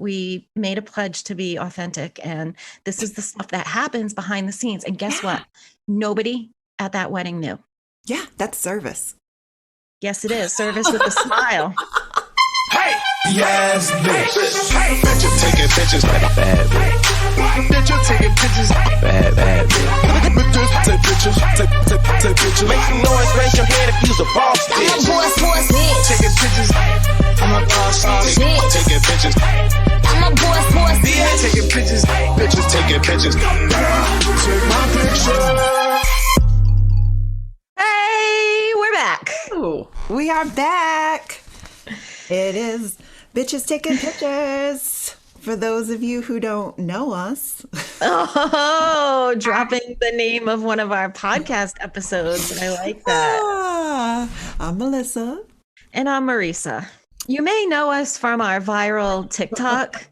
we made a pledge to be authentic. And this is the stuff that happens behind the scenes. And guess what? Nobody at that wedding knew. Yeah, that's service. Yes, it is. Service with a smile. Hey, yes, bitch. Hey, bitches taking pictures. Bad bitch. Bitches taking pictures. Bad bitch. Bitches take pictures. Take pictures. Make some noise, raise your hand if you's a boss bitch. I'm a boss bitch. Taking pictures. I'm a boss bitch. Taking pictures. I'm a boss bitch. Taking pictures. Bitches taking pictures. Take my picture. Hey, we're back. Oh, we are back. It is Bitches Taking Pictures. For those of you who don't know us. Oh, dropping the name of one of our podcast episodes. I like that. I'm Melissa. And I'm Marisa. You may know us from our viral TikTok.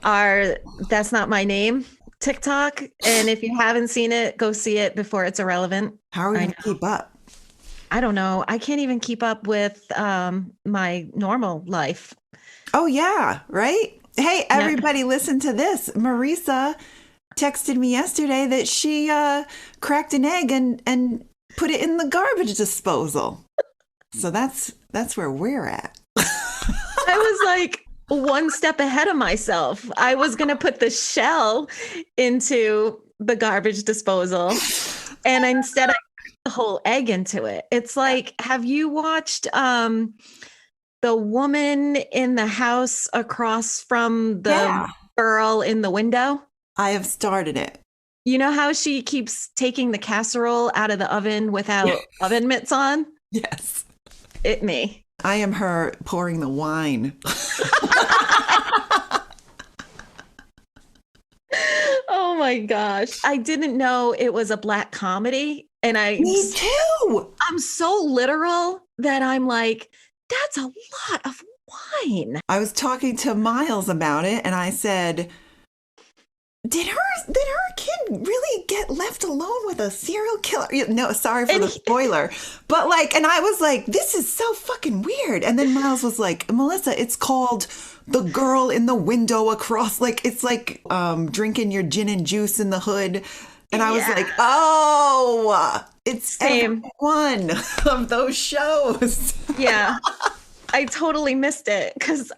Our That's Not My Name TikTok. And if you haven't seen it, go see it before it's irrelevant. How are we going to keep up? I don't know. I can't even keep up with my normal life. Oh, yeah. Right? Hey, everybody, listen to this. Marisa texted me yesterday that she cracked an egg and put it in the garbage disposal. So that's where we're at. I was like one step ahead of myself. I was going to put the shell into the garbage disposal. And instead I put the whole egg into it. It's like, have you watched the woman in the house across from the girl in the window? I have started it. You know how she keeps taking the casserole out of the oven without oven mitts on? Yes. Me. I am her pouring the wine. Oh my gosh. I didn't know it was a black comedy. And Me too. I'm so literal that I'm like, that's a lot of wine. I was talking to Miles about it and I said, Did her kid really get left alone with a serial killer? No, sorry for the spoiler. But and I was like, this is so fucking weird. And then Miles was like, Melissa, it's called The Girl in the Window Across. It's like everything your gin and juice in the hood. And I was like, oh, it's every one of those shows. Yeah. I totally missed it because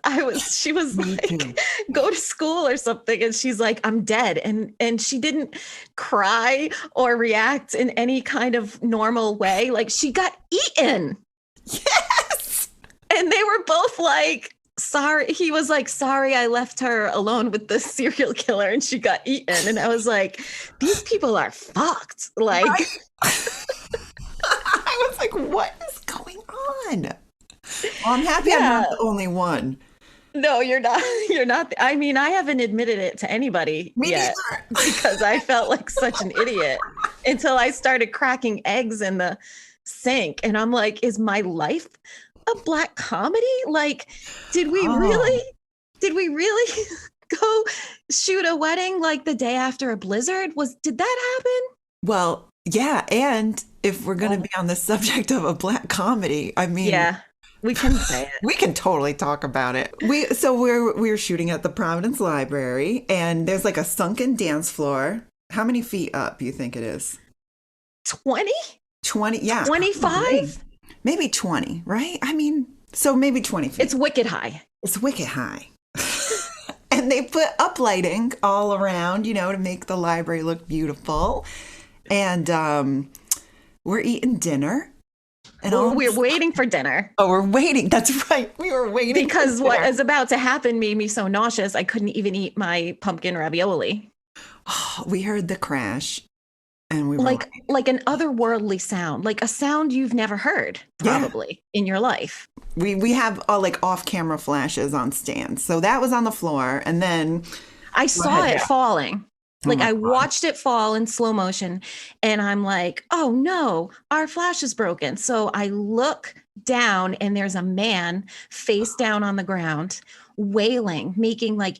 she was like, go to school or something. And she's like, I'm dead. And she didn't cry or react in any kind of normal way. Like she got eaten. Yes. And they were both like, sorry. He was like, sorry, I left her alone with the serial killer and she got eaten. And I was like, these people are fucked. Like, right? I was like, what is going on? Well, I'm happy I'm not the only one. No, you're not. You're not. I mean, I haven't admitted it to anybody yet because I felt like such an idiot until I started cracking eggs in the sink. And I'm like, is my life a black comedy? Like, did we really go shoot a wedding like the day after a blizzard? Did that happen? Well, yeah. And if we're going to be on the subject of a black comedy, I mean, yeah. We can say it. We can totally talk about it. We were shooting at the Providence Library, and there's like a sunken dance floor. How many feet up do you think it is? 20? 20, yeah. 25? Maybe 20, right? I mean, so maybe 20 feet. It's wicked high. It's wicked high. And they put up lighting all around, to make the library look beautiful. And we're eating dinner. And we're waiting for dinner. Oh, we're waiting. That's right. We were waiting. Because what is about to happen made me so nauseous, I couldn't even eat my pumpkin ravioli. Oh, we heard the crash. And we were like an otherworldly sound, like a sound you've never heard probably in your life. We have off-camera flashes on stands. So that was on the floor. And then I saw it falling. I watched it fall in slow motion and I'm like, oh no, our flash is broken. So I look down and there's a man face down on the ground, wailing, making like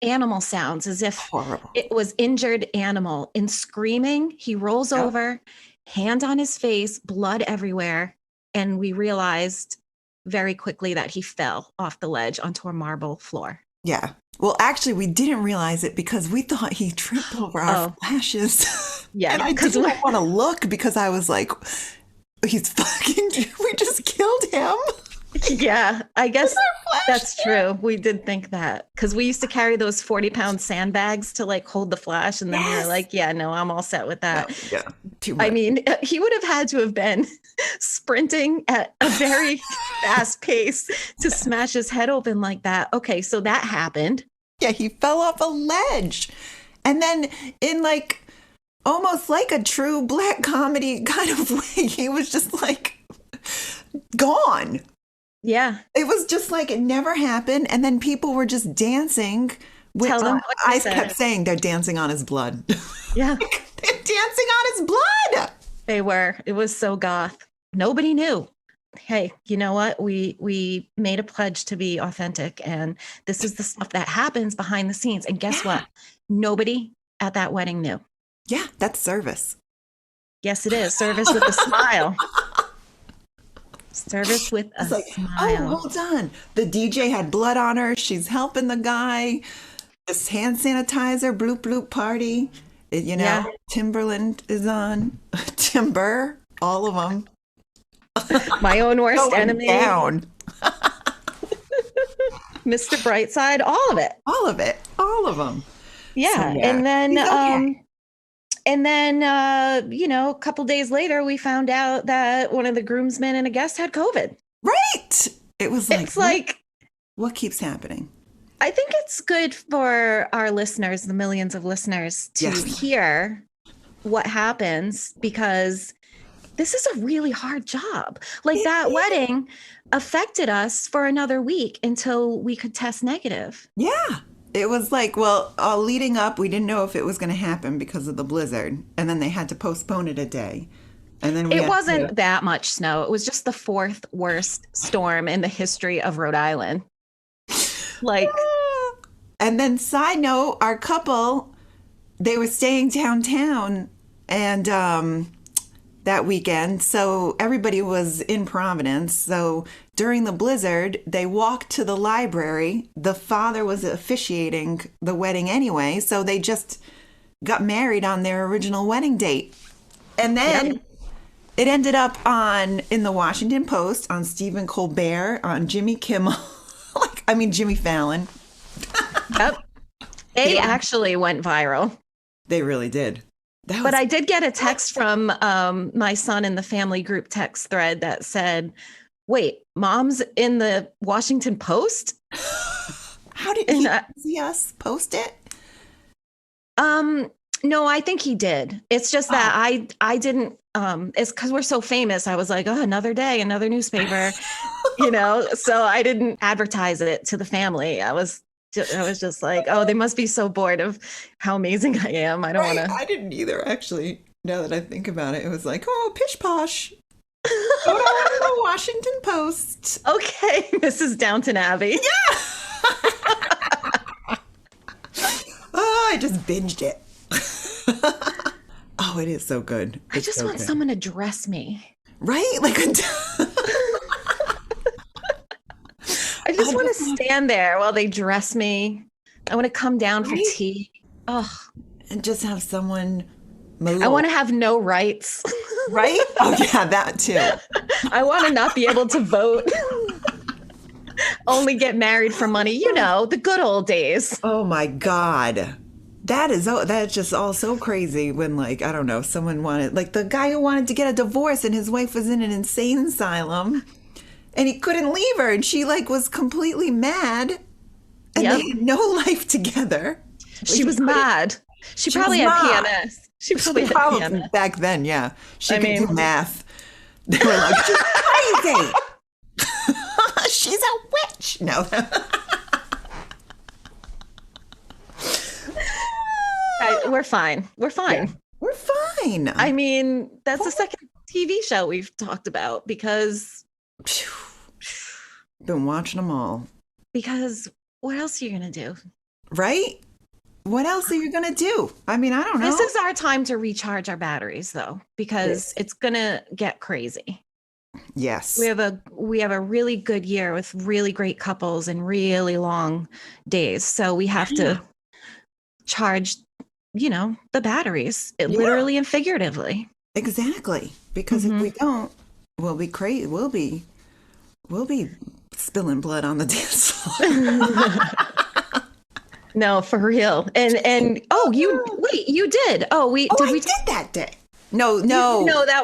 animal sounds as if it was injured animal and screaming. He rolls over, hand on his face, blood everywhere. And we realized very quickly that he fell off the ledge onto a marble floor. Yeah. Well, actually, we didn't realize it because we thought he tripped over our flashes. Yeah. And I didn't want to look because I was like, we just killed him. Yeah, I guess that's true. We did think that because we used to carry those 40-pound sandbags to like hold the flash. And then we were like, yeah, no, I'm all set with that. Oh, yeah. Too much. I mean, he would have had to have been sprinting at a very fast pace to smash his head open like that. Okay, so that happened. Yeah, he fell off a ledge. And then in like almost like a true black comedy kind of way, he was just like gone. Yeah. It was just like it never happened. And then people were just dancing. Tell them what I you said. kept saying they're dancing on his blood. Yeah. They're dancing on his blood. They were. It was so goth. Nobody knew. Hey, you know what? We made a pledge to be authentic. And this is the stuff that happens behind the scenes. And guess what? Nobody at that wedding knew. Yeah, that's service. Yes, it is. Service with a smile. Service with a smile. Oh, hold on. The DJ had blood on her. She's helping the guy. This hand sanitizer, bloop bloop party. Timberland is on. Timber, all of them. My own worst enemy. Down. Mr. Brightside, all of it. All of it. All of them. Yeah. So, yeah. And then He's okay. a couple days later, we found out that one of the groomsmen and a guest had COVID. Right. It was like, it's like, what keeps happening? I think it's good for our listeners, the millions of listeners, to hear what happens because this is a really hard job. Like that wedding affected us for another week until we could test negative. Yeah. It was like, leading up, we didn't know if it was going to happen because of the blizzard. And then they had to postpone it a day. And then it wasn't that much snow. It was just the fourth worst storm in the history of Rhode Island. Like, and then side note, our couple, they were staying downtown and that weekend. So everybody was in Providence. So during the blizzard, they walked to the library. The father was officiating the wedding anyway. So they just got married on their original wedding date. And then it ended up in the Washington Post, on Stephen Colbert, on Jimmy Kimmel. Jimmy Fallon. Yep. They actually went viral. They really did. But I did get a text from my son in the family group text thread that said, wait, mom's in the Washington Post? How did he see us post it? No, I think he did. It's just that I didn't, it's because we're so famous. I was like, oh, another day, another newspaper, so I didn't advertise it to the family. I was just like, oh, they must be so bored of how amazing I am. I don't want to. I didn't either, actually. Now that I think about it, it was like, oh, pish posh. Go to the Washington Post. Okay, Mrs. Downton Abbey. Yeah. I just binged it. Oh, it is so good. I just want someone to dress me. Right? Like I just want to stand there while they dress me. I want to come down for tea. Oh, and just have someone move. I want to have no rights. Right? Oh, yeah, that too. I want to not be able to vote. Only get married for money. The good old days. Oh, my God. That's just all so crazy when, like, I don't know, someone wanted, like the guy who wanted to get a divorce and his wife was in an insane asylum and he couldn't leave her and she like was completely mad and they had no life together. She was mad. She probably had PMS. She probably had PMS. Back then, yeah. She could do math. They were like, she's crazy. She's a witch. No. We're fine. We're fine. Yeah, we're fine. I mean, that's the second TV show we've talked about because... Been watching them all. Because what else are you going to do? Right? What else are you going to do? I mean, I don't know. This is our time to recharge our batteries, though, because it's going to get crazy. Yes. We have a really good year with really great couples and really long days. So we have to charge, the batteries, literally and figuratively. Exactly. Because if we don't, we'll be crazy. We'll be spilling blood on the dance floor. No, for real. And you did. We did that day. No. No, that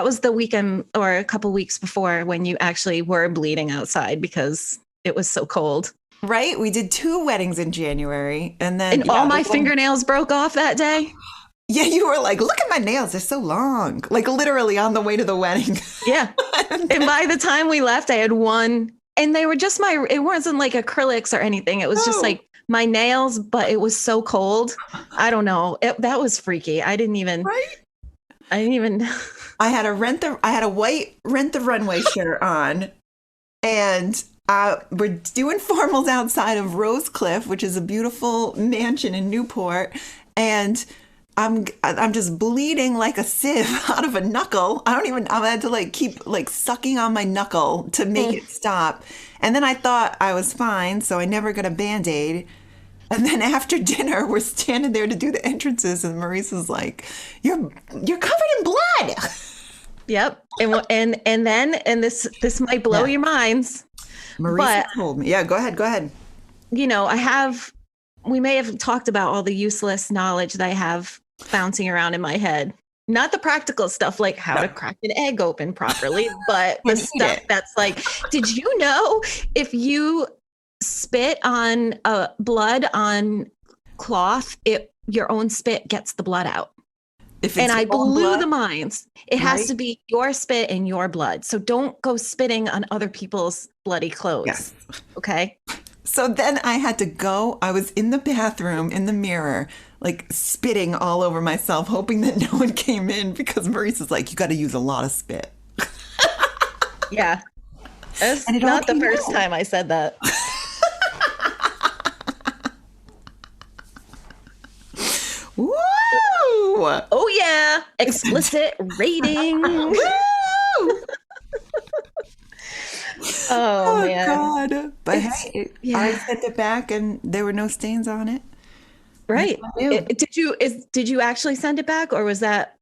was the weekend or a couple weeks before when you actually were bleeding outside because it was so cold. Right? We did 2 weddings in January, and then all my fingernails broke off that day. Yeah, you were like, look at my nails, they're so long. Like literally on the way to the wedding. Yeah. And by the time we left, I had one, and they were just it wasn't like acrylics or anything. It was just like my nails, but it was so cold. I don't know. That was freaky. I didn't even. I had a white Rent the Runway shirt on, and we're doing formals outside of Rose Cliff, which is a beautiful mansion in Newport, and I'm just bleeding like a sieve out of a knuckle. I had to keep sucking on my knuckle to make it stop. And then I thought I was fine, so I never got a Band-Aid. And then after dinner, we're standing there to do the entrances, and Maurice was like, "You're covered in blood." Yep. And then this might blow your minds. Maurice told me. Yeah, go ahead. We may have talked about all the useless knowledge that I have bouncing around in my head. Not the practical stuff like how to crack an egg open properly, but the stuff that's like, did you know if you spit on blood on cloth, your own spit gets the blood out? And I blew the minds. It has to be your spit and your blood. So don't go spitting on other people's bloody clothes. Yes. Okay. So then I had to go. I was in the bathroom in the mirror, spitting all over myself, hoping that no one came in because Maurice is like, you got to use a lot of spit. Yeah. It's not the first time I said that. Woo! Oh, yeah. Explicit rating. Woo! Oh man. God. But I sent it back and there were no stains on it. Right. Did you actually send it back, or was that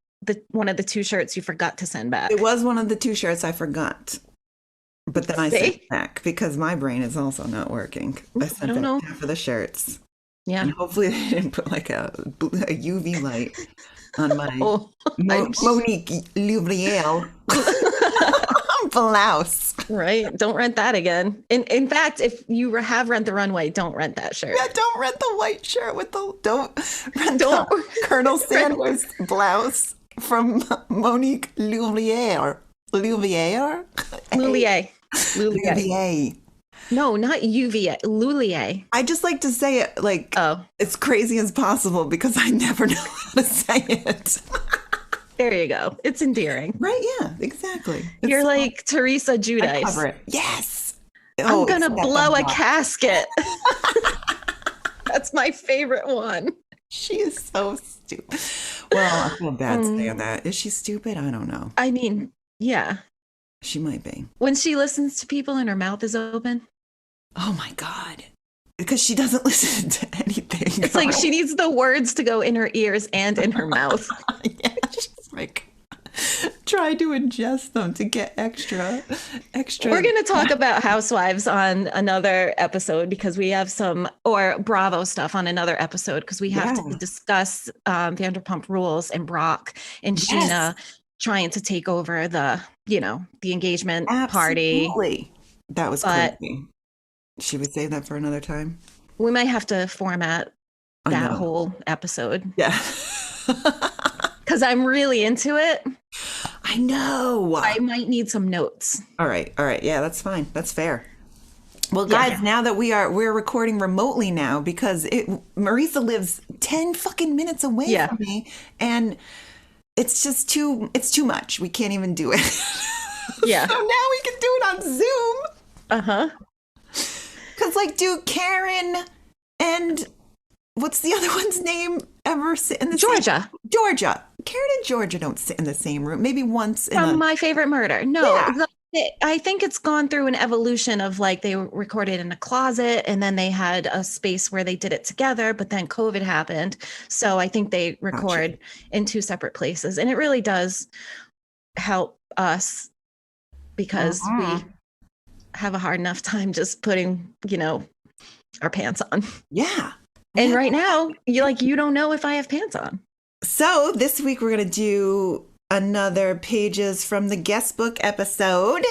one of the 2 shirts you forgot to send back? It was one of the 2 shirts I forgot. But then I sent it back because my brain is also not working. I sent back half of the shirts. Yeah. And hopefully they didn't put a UV light on my Monique Louvrier blouse. Right. Don't rent that again. In fact, if you have Rent the Runway, don't rent that shirt. Yeah, don't rent the white shirt with don't rent the Colonel Sanders blouse from Monique Louvrier. Louvier. No, not UVA. Loulier. I just like to say it as crazy as possible because I never know how to say it. There you go. It's endearing. Right? Yeah, exactly. You're like Teresa Giudice. Cover it. Yes. I'm going to blow a casket. That's my favorite one. She is so stupid. Well, I feel bad saying that. Is she stupid? I don't know. I mean, yeah. She might be. When she listens to people and her mouth is open. Oh my God. Because she doesn't listen to anything. It's like she needs the words to go in her ears and in her mouth. Yeah, she's try to ingest them to get extra. We're going to talk about Housewives on another episode because we have or Bravo stuff on another episode because we have to discuss Vanderpump Rules and Brock and Sheena trying to take over the engagement party. Absolutely. That was crazy. Should we save that for another time? We might have to format that whole episode. Yeah. Because I'm really into it. I know. I might need some notes. All right. Yeah, that's fine. That's fair. Well, guys, now that we're recording remotely now because Marisa lives 10 fucking minutes away from me, and it's just too much. We can't even do it. Yeah. So now we can do it on Zoom. Uh-huh. Because dude, Karen and what's the other one's name ever sit in the Georgia. Georgia. Karen and Georgia don't sit in the same room. Maybe once in From My Favorite Murder. No, Yeah. I think it's gone through an evolution of like they recorded in a closet and then they had a space where they did it together, but then COVID happened. So I think they record in two separate places. And it really does help us because we have a hard enough time just putting, our pants on. Yeah. And right now, you don't know if I have pants on. So this week we're going to do another Pages from the Guestbook episode.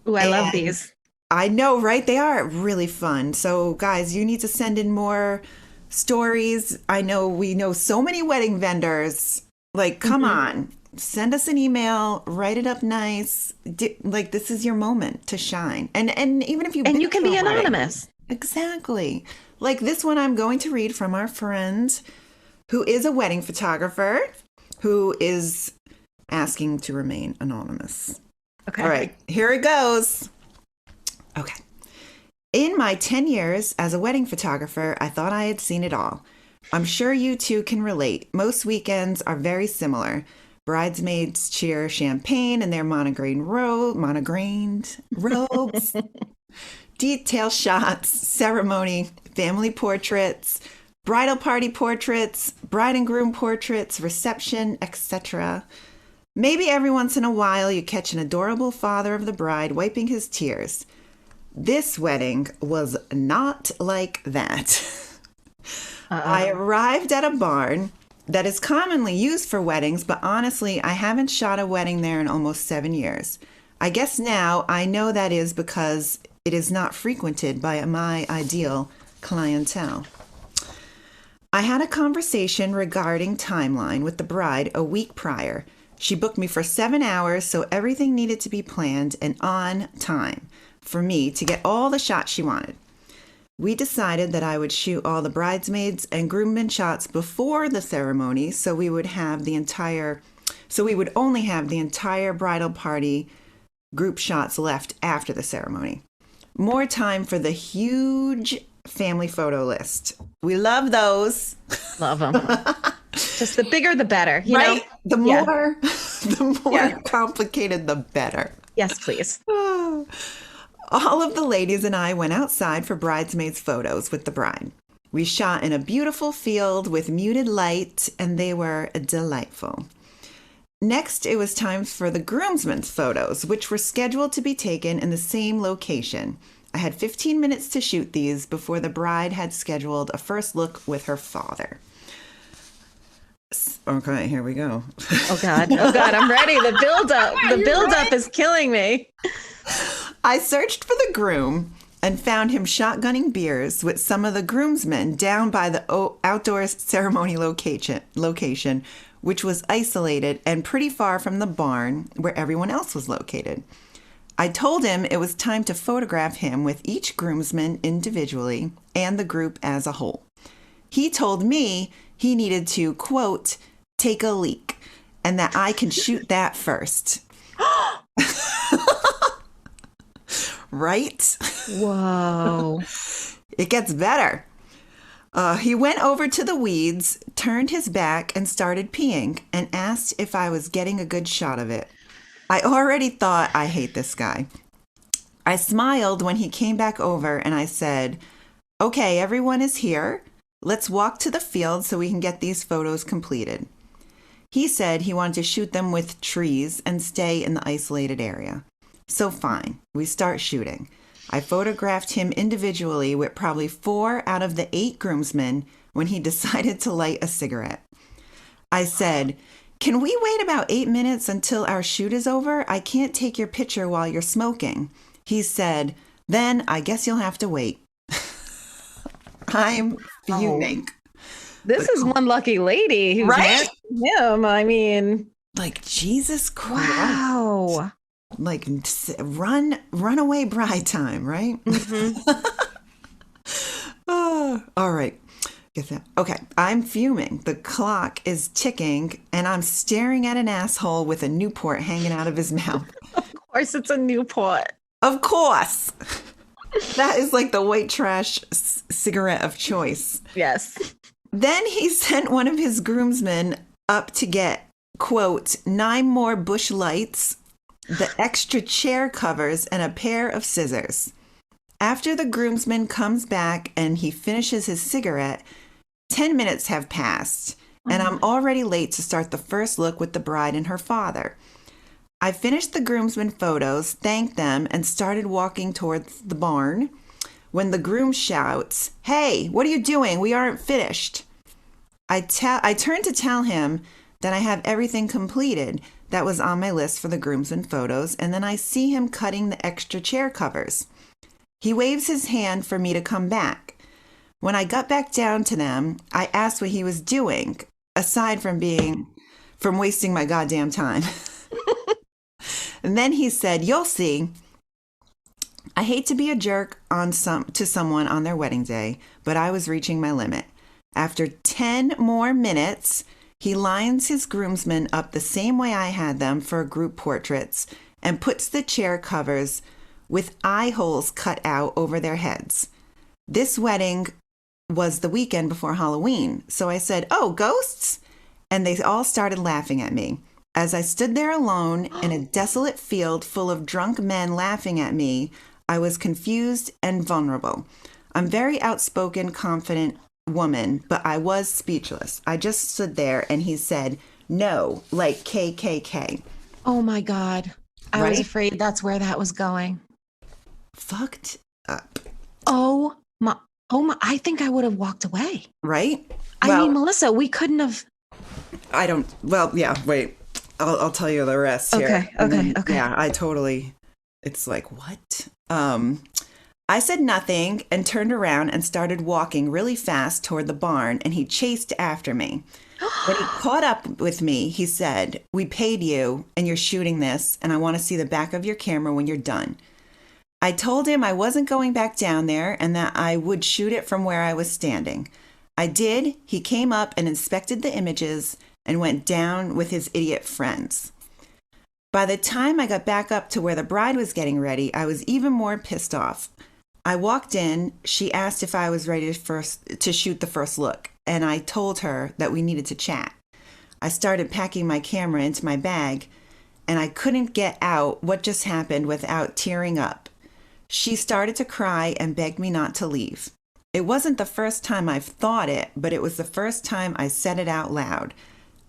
Ooh, I love these. I know, right? They are really fun. So guys, you need to send in more stories. I know we know so many wedding vendors. Like, come on. Send us an email, write it up nice. This is your moment to shine. And even if you can be anonymous. Exactly. Like this one I'm going to read from our friend who is a wedding photographer who is asking to remain anonymous. Okay. All right, here it goes. Okay. In my 10 years as a wedding photographer, I thought I had seen it all. I'm sure you two can relate. Most weekends are very similar. Bridesmaids cheer champagne in their monograned robes, detail shots, ceremony, family portraits, bridal party portraits, bride and groom portraits, reception, etc. Maybe every once in a while you catch an adorable father of the bride wiping his tears. This wedding was not like that. I arrived at a barn that is commonly used for weddings, but honestly, I haven't shot a wedding there in almost 7 years. I guess now I know that is because it is not frequented by my ideal clientele. I had a conversation regarding timeline with the bride a week prior. She booked me for 7 hours, so everything needed to be planned and on time for me to get all the shots she wanted. We decided that I would shoot all the bridesmaids and groomsmen shots before the ceremony, so we would only have the entire bridal party group shots left after the ceremony. More time for the huge family photo list. We love those. Love them. Just the bigger, the better. You right? know? The more complicated, the better. Yes, please. All of the ladies and I went outside for bridesmaids photos with the bride. We shot in a beautiful field with muted light, and they were delightful. Next, it was time for the groomsmen's photos, which were scheduled to be taken in the same location. I had 15 minutes to shoot these before the bride had scheduled a first look with her father. Okay, here we go. Oh God, I'm ready. The build-up is killing me. I searched for the groom and found him shotgunning beers with some of the groomsmen down by the outdoor ceremony location, which was isolated and pretty far from the barn where everyone else was located. I told him it was time to photograph him with each groomsman individually and the group as a whole. He told me he needed to, quote, take a leak, and that I can shoot that first. Right? Whoa. It gets better. He went over to the weeds, turned his back, and started peeing, and asked if I was getting a good shot of it. I already thought I hate this guy. I smiled when he came back over, and I said, okay, everyone is here. Let's walk to the field so we can get these photos completed. He said he wanted to shoot them with trees and stay in the isolated area. So fine, we start shooting. I photographed him individually with probably 4 out of the 8 groomsmen when he decided to light a cigarette. I said, can we wait about 8 minutes until our shoot is over? I can't take your picture while you're smoking. He said, then I guess you'll have to wait. I'm fuming. This is one lucky lady who's right? him. I mean, like, Jesus Christ. Wow. Like, runaway bride time, right? Mm-hmm. Oh, all right. Get that. Okay, I'm fuming. The clock is ticking, and I'm staring at an asshole with a Newport hanging out of his mouth. Of course, it's a Newport. Of course. That is like the white trash cigarette of choice. Yes. Then he sent one of his groomsmen up to get quote, 9 more bush lights, the extra chair covers, and a pair of scissors. After the groomsman comes back and he finishes his cigarette, 10 minutes have passed, and I'm already late to start the first look with the bride and her father. I finished the groomsmen photos, thanked them, and started walking towards the barn when the groom shouts, "Hey, what are you doing? We aren't finished." I turn to tell him that I have everything completed that was on my list for the groomsmen photos, and then I see him cutting the extra chair covers. He waves his hand for me to come back. When I got back down to them, I asked what he was doing, aside from wasting my goddamn time. And then he said, "You'll see. I hate to be a jerk to someone on their wedding day, but I was reaching my limit. After 10 more minutes, he lines his groomsmen up the same way I had them for group portraits and puts the chair covers with eye holes cut out over their heads. This wedding was the weekend before Halloween, so I said, 'Oh, ghosts?' And they all started laughing at me. As I stood there alone in a desolate field full of drunk men laughing at me, I was confused and vulnerable. I'm very outspoken, confident woman, but I was speechless. I just stood there and he said, 'No,' like KKK. Oh my God. I was Right? afraid that's where that was going. Fucked up. Oh my. I think I would have walked away. Right? I mean, Melissa, we couldn't have. Wait. I'll tell you the rest here. Okay. Yeah, it's like, what? I said nothing and turned around and started walking really fast toward the barn, and he chased after me. When he caught up with me, he said, "We paid you and you're shooting this, and I want to see the back of your camera when you're done." I told him I wasn't going back down there and that I would shoot it from where I was standing. I did. He came up and inspected the images and went down with his idiot friends. By the time I got back up to where the bride was getting ready, I was even more pissed off. I walked in. She asked if I was ready to shoot the first look, and I told her that we needed to chat. I started packing my camera into my bag, and I couldn't get out what just happened without tearing up. She started to cry and begged me not to leave. It wasn't the first time I've thought it, but it was the first time I said it out loud.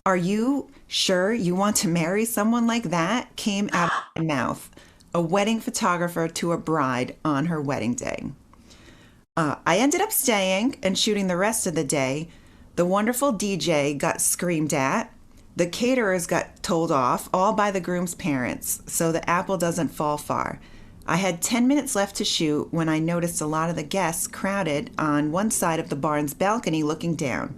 "Are you sure you want to marry someone like that?" came out of my mouth. A wedding photographer to a bride on her wedding day. I ended up staying and shooting the rest of the day. The wonderful DJ got screamed at. The caterers got told off, all by the groom's parents, so the apple doesn't fall far. I had 10 minutes left to shoot when I noticed a lot of the guests crowded on one side of the barn's balcony looking down.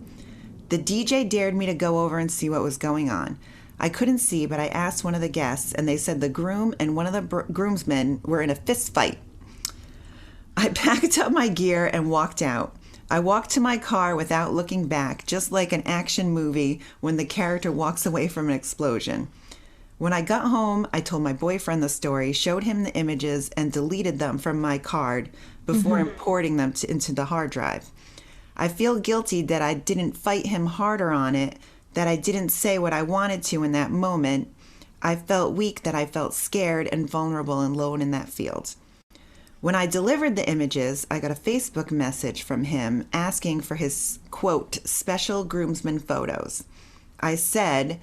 The DJ dared me to go over and see what was going on. I couldn't see, but I asked one of the guests, and they said the groom and one of the groomsmen were in a fist fight. I packed up my gear and walked out. I walked to my car without looking back, just like an action movie when the character walks away from an explosion. When I got home, I told my boyfriend the story, showed him the images, and deleted them from my card before importing them into the hard drive. I feel guilty that I didn't fight him harder on it, that I didn't say what I wanted to in that moment. I felt weak, that I felt scared and vulnerable and alone in that field. When I delivered the images, I got a Facebook message from him asking for his, quote, special groomsmen photos. I said,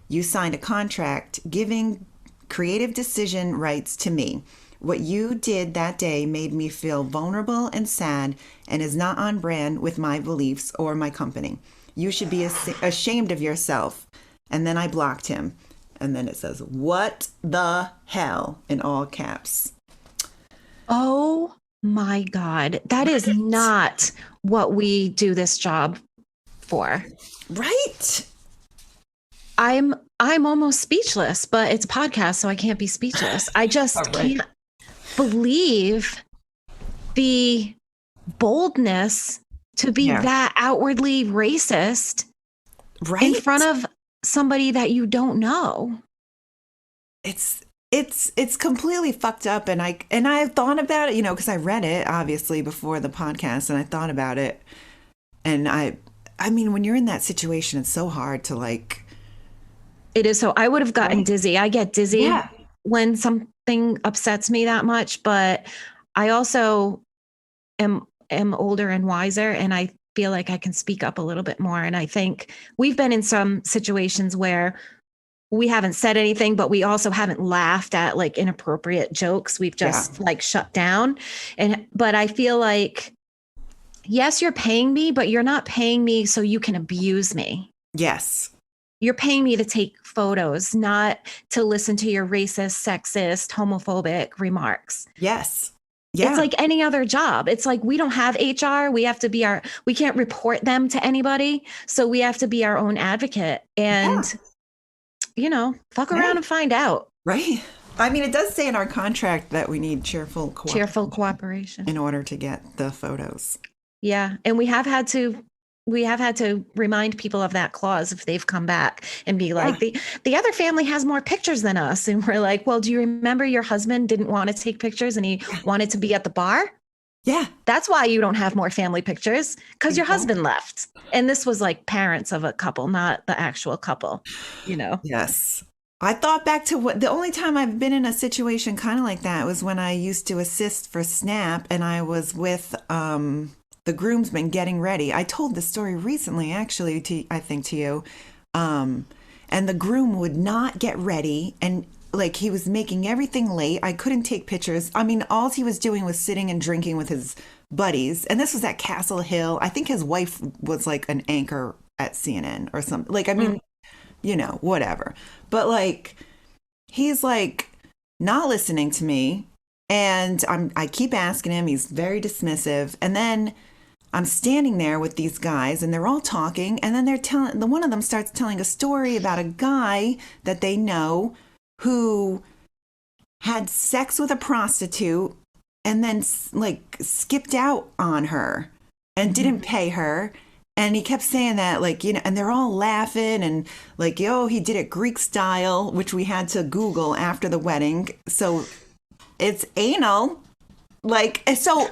"You signed a contract giving creative decision rights to me. What you did that day made me feel vulnerable and sad and is not on brand with my beliefs or my company. You should be ashamed of yourself." And then I blocked him. And then it says, "What the hell?" in all caps. Oh my God. That is not what we do this job for. Right? I'm almost speechless, but it's a podcast, so I can't be speechless. I just can't believe the boldness to be that outwardly racist in front of somebody that you don't know. It's completely fucked up, and I thought about it, because I read it obviously before the podcast, and I thought about it, and I mean, when you're in that situation, it's so hard to It is. So I would have gotten Right? dizzy. I get dizzy Yeah. when something upsets me that much, but I also am older and wiser, and I feel like I can speak up a little bit more. And I think we've been in some situations where we haven't said anything, but we also haven't laughed at like inappropriate jokes. We've just like shut down. But I feel like, yes, you're paying me, but you're not paying me so you can abuse me. Yes. You're paying me to take photos, not to listen to your racist, sexist, homophobic remarks. Yes. Yeah. It's like any other job. It's like we don't have HR. We have to be we can't report them to anybody. So we have to be our own advocate and, fuck around and find out. Right. I mean, it does say in our contract that we need cheerful cooperation in order to get the photos. Yeah. And we have had to remind people of that clause if they've come back and be like, the other family has more pictures than us. And we're like, well, do you remember your husband didn't want to take pictures and he wanted to be at the bar? Yeah. That's why you don't have more family pictures, because your husband left. And this was like parents of a couple, not the actual couple, Yes. I thought back to the only time I've been in a situation kind of like that was when I used to assist for Snap, and I was with the groomsmen getting ready. I told this story recently, actually, to you. And the groom would not get ready, and like he was making everything late. I couldn't take pictures. I mean, all he was doing was sitting and drinking with his buddies. And this was at Castle Hill. I think his wife was like an anchor at CNN or something. Like, I mean, whatever. But like, he's like not listening to me. And I keep asking him. He's very dismissive. And then I'm standing there with these guys and they're all talking. And then one of them starts telling a story about a guy that they know who had sex with a prostitute and then like skipped out on her and didn't pay her. And he kept saying that, like, and they're all laughing and like, he did it Greek style, which we had to Google after the wedding. So it's anal. Like, so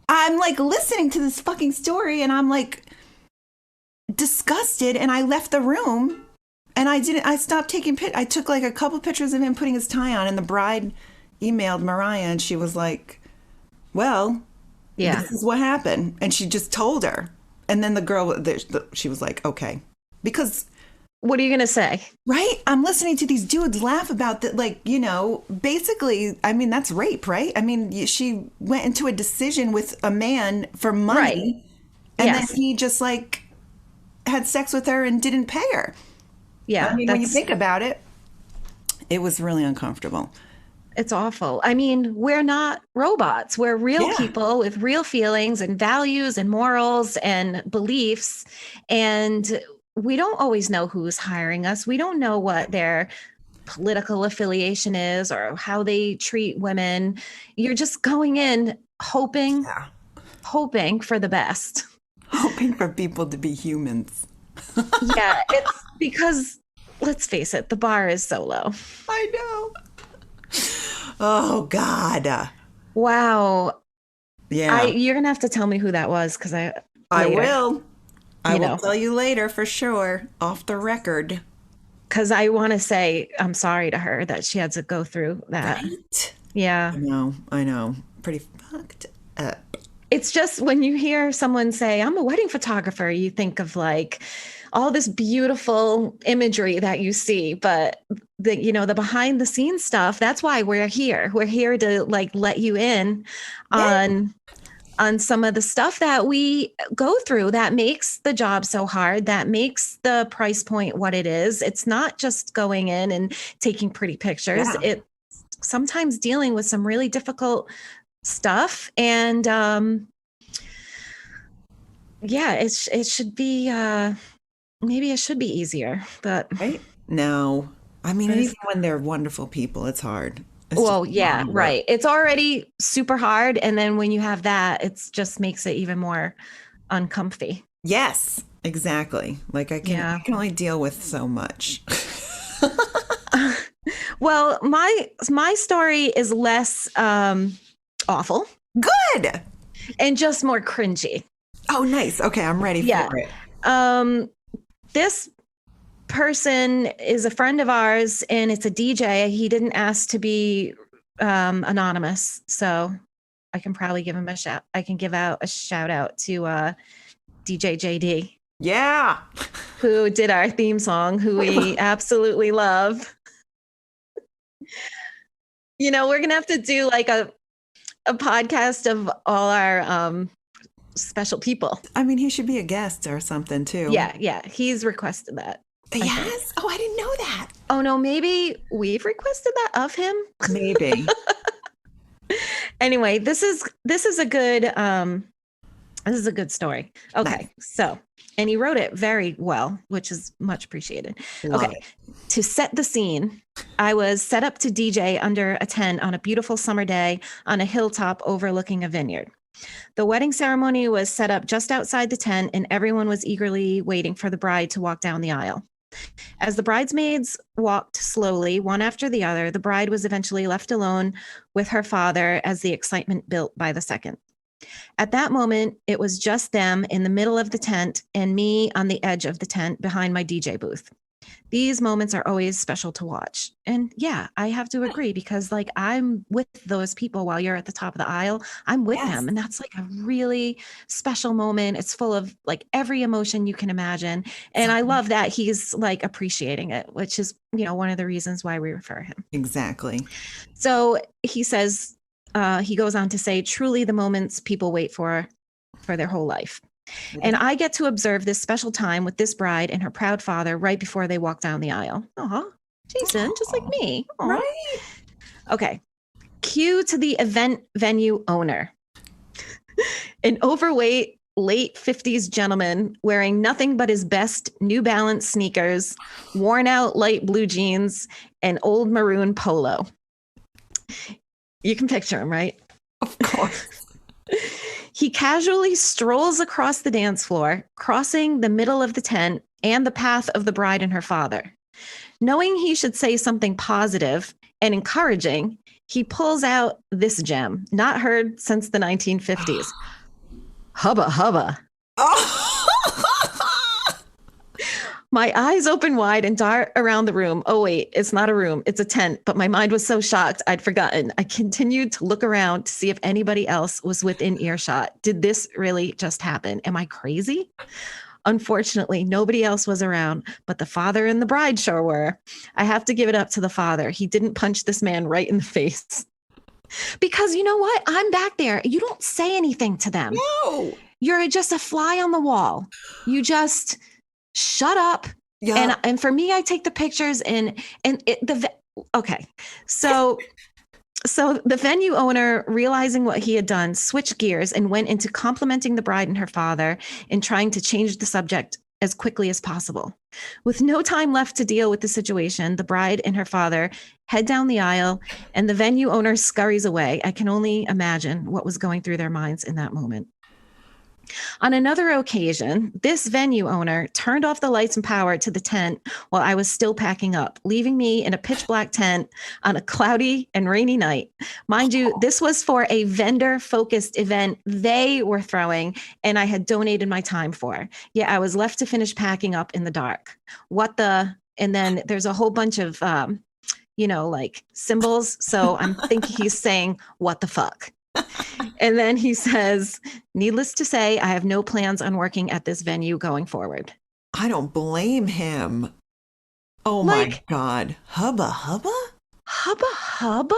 I'm like listening to this fucking story and I'm like disgusted, and I left the room. And I stopped taking I took like a couple pictures of him putting his tie on, and the bride emailed Mariah and she was like, well, this is what happened. And she just told her. And then the girl, she was like, okay. Because what are you going to say? Right? I'm listening to these dudes laugh about that. Like, basically, I mean, that's rape, right? I mean, she went into a decision with a man for money. Right. And then he just like had sex with her and didn't pay her. Yeah. I mean, when you think about it, it was really uncomfortable. It's awful. I mean, we're not robots. We're real people with real feelings and values and morals and beliefs. And we don't always know who's hiring us. We don't know what their political affiliation is or how they treat women. You're just going in hoping for the best. Hoping for people to be humans. Yeah, it's because, let's face it, the bar is so low. I know. Oh, God. Wow. Yeah. You're going to have to tell me who that was, because I will. I will tell you later for sure, off the record. Because I want to say I'm sorry to her that she had to go through that. Right? Yeah. I know. Pretty fucked up. It's just when you hear someone say, I'm a wedding photographer, you think of like all this beautiful imagery that you see, but the behind the scenes stuff, that's why we're here. We're here to like let you in on some of the stuff that we go through that makes the job so hard, that makes the price point what it is. It's not just going in and taking pretty pictures. Yeah. It's sometimes dealing with some really difficult stuff. And it should be maybe it should be easier, but right? No. I mean, even when they're wonderful people, it's hard. Right. It's already super hard. And then when you have that, it just makes it even more uncomfy. Yes, exactly. Like I can only deal with so much. Well, my story is less awful. Good. And just more cringy. Oh, nice. Okay, I'm ready for it. This person is a friend of ours, and it's a DJ. He didn't ask to be anonymous, so I can probably give him a shout. I can give out a shout out to DJ JD. Yeah. Who did our theme song, who we absolutely love. We're going to have to do like a podcast of all our special people. I mean, he should be a guest or something too. Yeah. He's requested that. Yes. Oh, I didn't know that. Oh no, maybe we've requested that of him. Maybe. Anyway, this is a good story. Okay. So, and he wrote it very well, which is much appreciated. Love it. To set the scene, I was set up to DJ under a tent on a beautiful summer day on a hilltop overlooking a vineyard. The wedding ceremony was set up just outside the tent, and everyone was eagerly waiting for the bride to walk down the aisle. As the bridesmaids walked slowly, one after the other, the bride was eventually left alone with her father as the excitement built by the second. At that moment, it was just them in the middle of the tent and me on the edge of the tent behind my DJ booth. These moments are always special to watch. And yeah, I have to agree, because like I'm with those people while you're at the top of the aisle. I'm with them. And that's like a really special moment. It's full of like every emotion you can imagine. And I love that he's like appreciating it, which is, one of the reasons why we refer him. Exactly. So he says, he goes on to say, truly the moments people wait for their whole life. And I get to observe this special time with this bride and her proud father right before they walk down the aisle. Jason, just like me. Aww. Right? Okay. Cue to the event venue owner. An overweight, late 50s gentleman wearing nothing but his best New Balance sneakers, worn out light blue jeans, and old maroon polo. You can picture him, right? Of course. He casually strolls across the dance floor, crossing the middle of the tent and the path of the bride and her father. Knowing he should say something positive and encouraging, he pulls out this gem, not heard since the 1950s. Hubba hubba. My eyes open wide and dart around the room. Oh, wait, it's not a room. It's a tent. But my mind was so shocked, I'd forgotten. I continued to look around to see if anybody else was within earshot. Did this really just happen? Am I crazy? Unfortunately, nobody else was around, but the father and the bride sure were. I have to give it up to the father. He didn't punch this man right in the face. Because you know what? I'm back there. You don't say anything to them. No. You're just a fly on the wall. You just shut up. Yeah. And for me, I take the pictures okay. So the venue owner, realizing what he had done, switched gears and went into complimenting the bride and her father and trying to change the subject as quickly as possible. With no time left to deal with the situation, the bride and her father head down the aisle and the venue owner scurries away. I can only imagine what was going through their minds in that moment. On another occasion, this venue owner turned off the lights and power to the tent while I was still packing up, leaving me in a pitch black tent on a cloudy and rainy night. Mind you, this was for a vendor-focused event they were throwing, and I had donated my time for. Yeah, I was left to finish packing up in the dark. And then there's a whole bunch of, like symbols. So I'm thinking he's saying, what the fuck? And then he says, needless to say, I have no plans on working at this venue going forward. I don't blame him. Oh my God. Hubba hubba? Hubba hubba?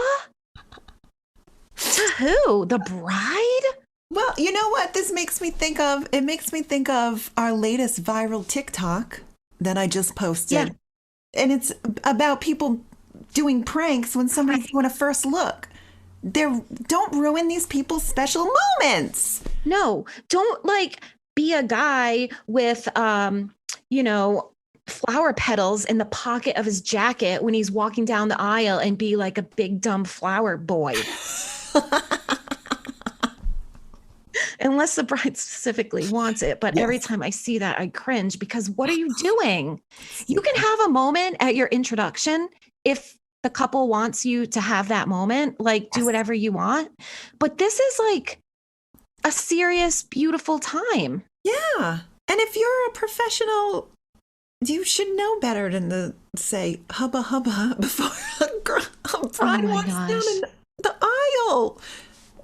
To who? The bride? Well, you know what this makes me think of? It makes me think of our latest viral TikTok that I just posted. Yeah. And it's about people doing pranks when somebody's doing a first look. Don't ruin these people's special moments. No, don't be a guy with, flower petals in the pocket of his jacket when he's walking down the aisle and be like a big dumb flower boy. Unless the bride specifically wants it. But Every time I see that, I cringe because what are you doing? You can have a moment at your introduction if the couple wants you to have that moment, do whatever you want. But this is a serious, beautiful time. Yeah. And if you're a professional You should know better than to say hubba hubba before a bride walks down in the aisle.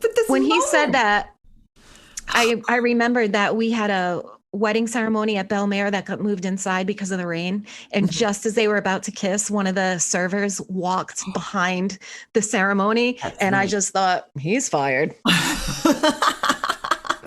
But this when he said that, I remembered that we had a wedding ceremony at Bel Air that got moved inside because of the rain. And just as they were about to kiss, one of the servers walked behind the ceremony. I just thought, he's fired.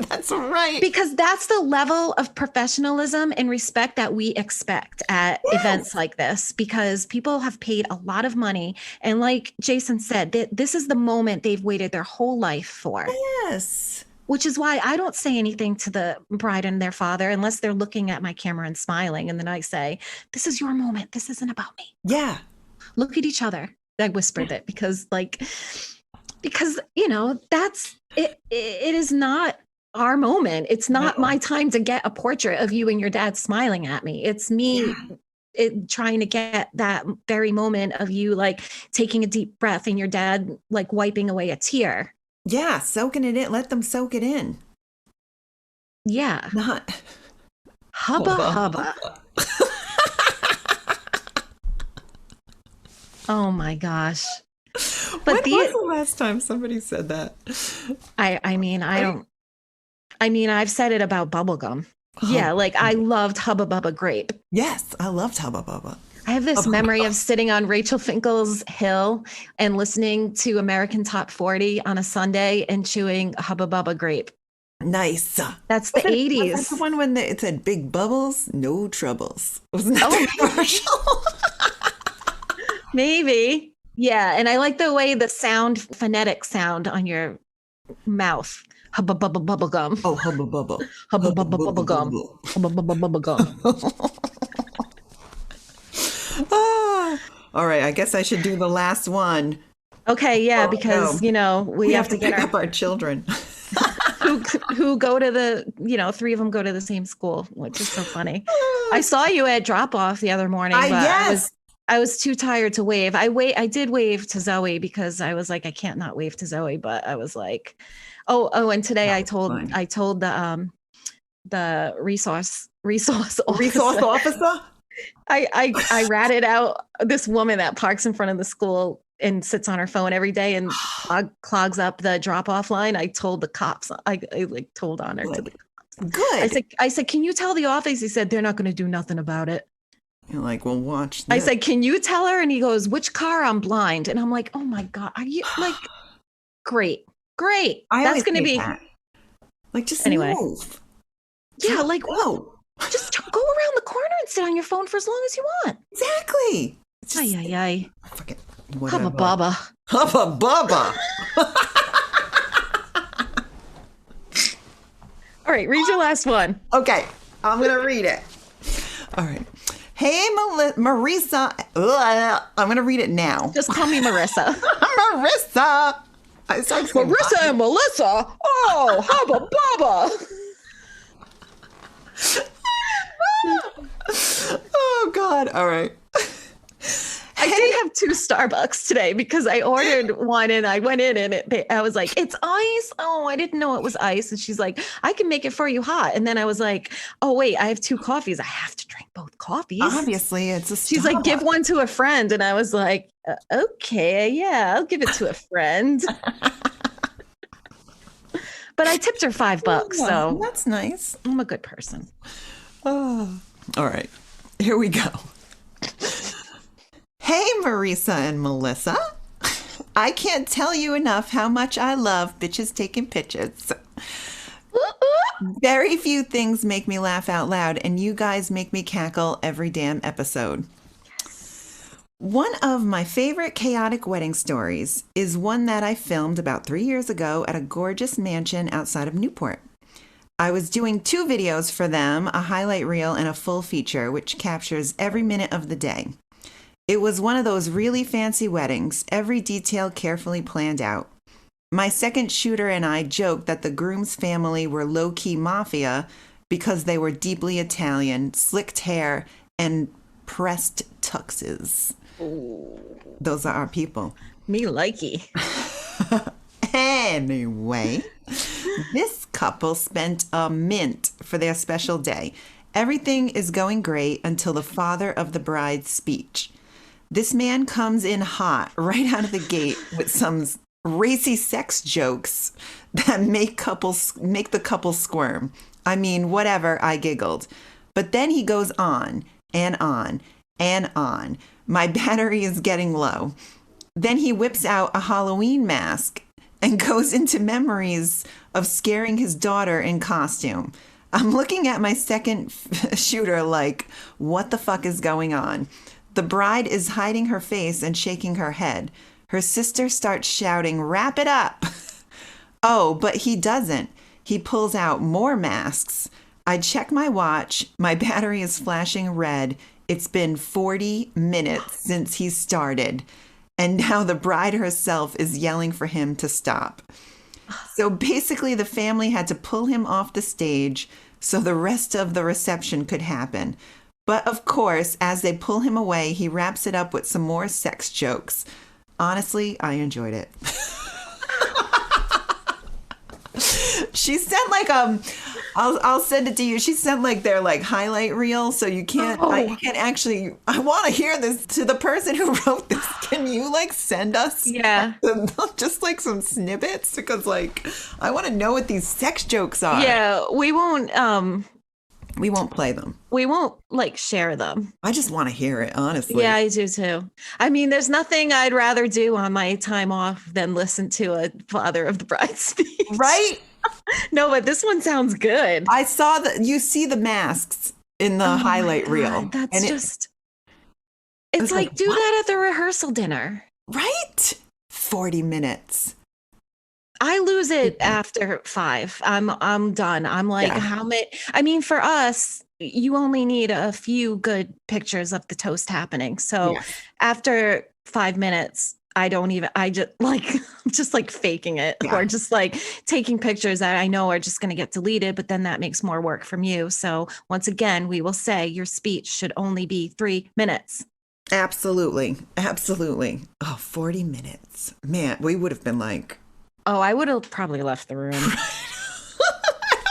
That's right. Because that's the level of professionalism and respect that we expect at events like this, because people have paid a lot of money. And like Jason said, this is the moment they've waited their whole life for. Yes. Which is why I don't say anything to the bride and their father unless they're looking at my camera and smiling. And then I say, this is your moment. This isn't about me. Yeah. Look at each other. I whispered it because, you know, that's it. It is not our moment. It's not my time to get a portrait of you and your dad smiling at me. It's me trying to get that very moment of you like taking a deep breath and your dad like wiping away a tear. Yeah, soaking it in. Let them soak it in. Yeah. Not hubba. Oh my gosh. But when was the last time somebody said that? I've said it about bubblegum. Yeah, like I loved Hubba Bubba Grape. Yes, I loved Hubba Bubba. I have this memory of sitting on Rachel Finkel's hill and listening to American Top 40 on a Sunday and chewing Hubba Bubba Grape. Nice. That's the 80s. That's the one when it said big bubbles, no troubles. Wasn't that the commercial? Maybe. Yeah. And I like the way the phonetic sound on your mouth. Hubba Bubba Bubble Gum. Oh, Hubba Bubba. Hubba Bubba Bubble Gum. Hubba Bubba Bubble Gum. All right, I guess I should do the last one. Okay, yeah, because you know we have to pick up our children who go to the 3 of them go to the same school, which is so funny. I saw you at drop off the other morning, but I was too tired to wave. I did wave to Zoe because I was like I can't not wave to Zoe, but I was like, and today I told the resource officer. I ratted out this woman that parks in front of the school and sits on her phone every day and clogs up the drop-off line. I told the cops. I told on her to the cops. Good. I said, can you tell the office? He said, they're not going to do nothing about it. You're like, well, watch this. I said, can you tell her? And he goes, which car? I'm blind. And I'm like, oh my God. Are you like, great. That's going to be that. Like, just anyway. Move. Yeah. Like, whoa. Just go around the corner and sit on your phone for as long as you want. Exactly. Ay. Fuck it. Hubba Bubba. Hubba Bubba. All right, read your last one. Okay, I'm going to read it. All right. Hey, Marisa. I'm going to read it now. Just call me Marissa. Marissa. Marissa and Melissa. Oh, Hubba Bubba. Oh God. All right. I did have 2 Starbucks today because I ordered one and I went in and I was like, it's ice. Oh, I didn't know it was ice. And she's like, I can make it for you hot. And then I was like, oh wait, I have 2 coffees. I have to drink both coffees. Obviously it's a Starbucks. She's like, give one to a friend. And I was like, okay, yeah, I'll give it to a friend. But I tipped her $5, so that's nice. I'm a good person. Oh. All right, here we go. Hey, Marisa and Melissa. I can't tell you enough how much I love bitches taking pictures. Very few things make me laugh out loud, and you guys make me cackle every damn episode. One of my favorite chaotic wedding stories is one that I filmed about 3 years ago at a gorgeous mansion outside of Newport. I was doing 2 videos for them, a highlight reel and a full feature, which captures every minute of the day. It was one of those really fancy weddings, every detail carefully planned out. My second shooter and I joked that the groom's family were low-key mafia because they were deeply Italian, slicked hair, and pressed tuxes. Ooh. Those are our people. Me likey. Anyway, this couple spent a mint for their special day. Everything is going great until the father of the bride's speech. This man comes in hot right out of the gate with some racy sex jokes that make the couple squirm. I mean, whatever, I giggled. But then he goes on and on and on. My battery is getting low. Then he whips out a Halloween mask and goes into memories of scaring his daughter in costume. I'm looking at my second shooter like, what the fuck is going on? The bride is hiding her face and shaking her head. Her sister starts shouting, wrap it up. Oh, but he doesn't. He pulls out more masks. I check my watch. My battery is flashing red. It's been 40 minutes since he started. And now the bride herself is yelling for him to stop. So basically, the family had to pull him off the stage so the rest of the reception could happen. But of course, as they pull him away, he wraps it up with some more sex jokes. Honestly, I enjoyed it. She sent like I'll send it to you. She sent like their like highlight reel, so you can't I can't actually. I want to hear this to the person who wrote this. Can you like send us just like some snippets, because like I want to know what these sex jokes are. Yeah, we won't play them. We won't like share them. I just want to hear it, honestly. Yeah, I do too. I mean, there's nothing I'd rather do on my time off than listen to a father of the bride speech. Right? No, but this one sounds good. I saw that you see the masks in the highlight reel. That's and it's like do that at the rehearsal dinner. Right? 40 minutes. I lose it after 5. I'm done. I'm like, how many? I mean, for us, you only need a few good pictures of the toast happening. So after 5 minutes, I'm just like faking it or just like taking pictures that I know are just going to get deleted, but then that makes more work from you. So once again, we will say your speech should only be 3 minutes. Absolutely. Absolutely. Oh, 40 minutes. Man, we would have been like, oh, I would have probably left the room. I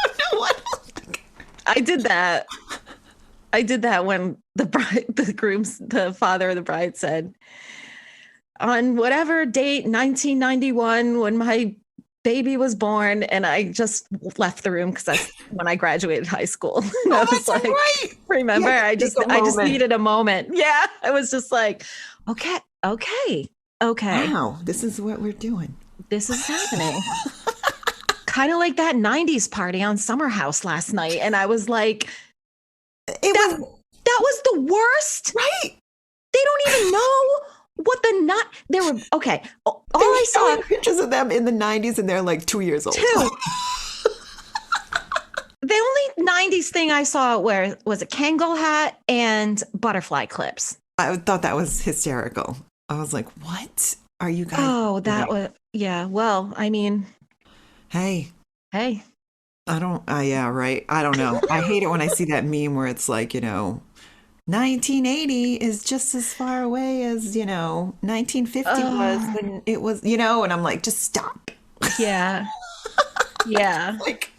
don't know what. I did that. When the father of the bride said, on whatever date, 1991, when my baby was born, and I just left the room because that's when I graduated high school. And I was like, right. Remember, I just needed a moment. Yeah, I was just like, okay. Wow, this is what we're doing. This is happening. Kind of like that 90s party on Summer House last night. And I was like, that was the worst. Right. They don't even know what they were. Okay. All I saw pictures of them in the 90s and they're like 2 years old. 2. The only 90s thing I saw was a Kangol hat and butterfly clips. I thought that was hysterical. I was like, what are you guys? Oh, that was, yeah. Well, I mean, Hey. Yeah, right. I don't know. I hate it when I see that meme where it's like, 1980 is just as far away as, 1950 was when it was, and I'm like, just stop. Yeah. Yeah. Like,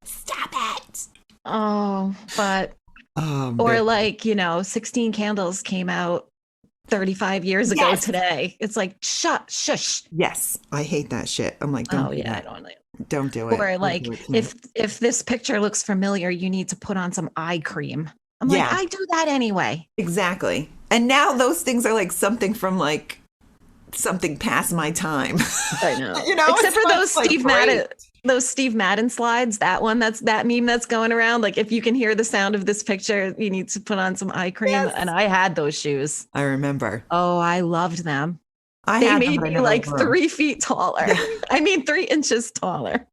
stop it. Oh, but, or like, 16 Candles came out 35 years ago today. It's like, shush. Yes. I hate that shit. I'm like, don't do that. Don't do it. Or like, if this picture looks familiar, you need to put on some eye cream. I'm like, I do that anyway. Exactly. And now those things are like something from like something past my time. I know. Except for those Steve Madden slides, that meme that's going around. Like, if you can hear the sound of this picture, you need to put on some eye cream. Yes. And I had those shoes. I remember. Oh, I loved them. They made me like 3 feet taller. Yeah. I mean, 3 inches taller.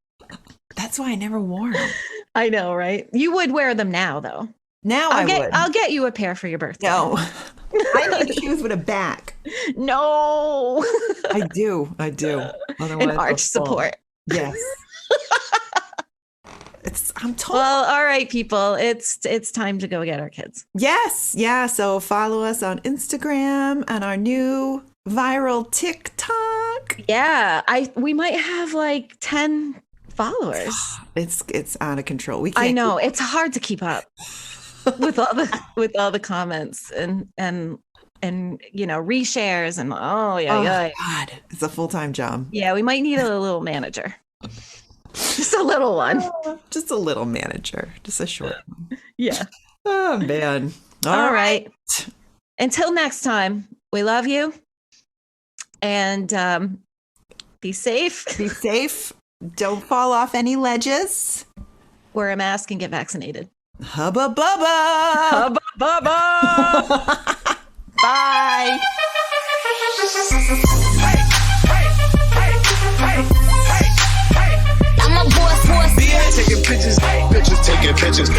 That's why I never wore them. I know, right? You would wear them now, though. Now I would. I'll get you a pair for your birthday. No. I need shoes with a back. No. I do. Otherwise, an arch support. Yes. I'm told. Well, all right, people. It's time to go get our kids. Yes. Yeah. So follow us on Instagram and our new viral TikTok. Yeah. We might have like 10 followers. It's out of control. We can't. I know it's hard to keep up with all the comments and reshares and God, it's a full-time job. Yeah, we might need a little manager. Just a little one. Just a little manager. Just a short one. Yeah. Oh man. All right. Until next time, we love you. And be safe. Be safe. Don't fall off any ledges. Wear a mask and get vaccinated. Hubba bubba. Hubba bubba. Bye. I'm a boss. Taking pictures, taking pictures.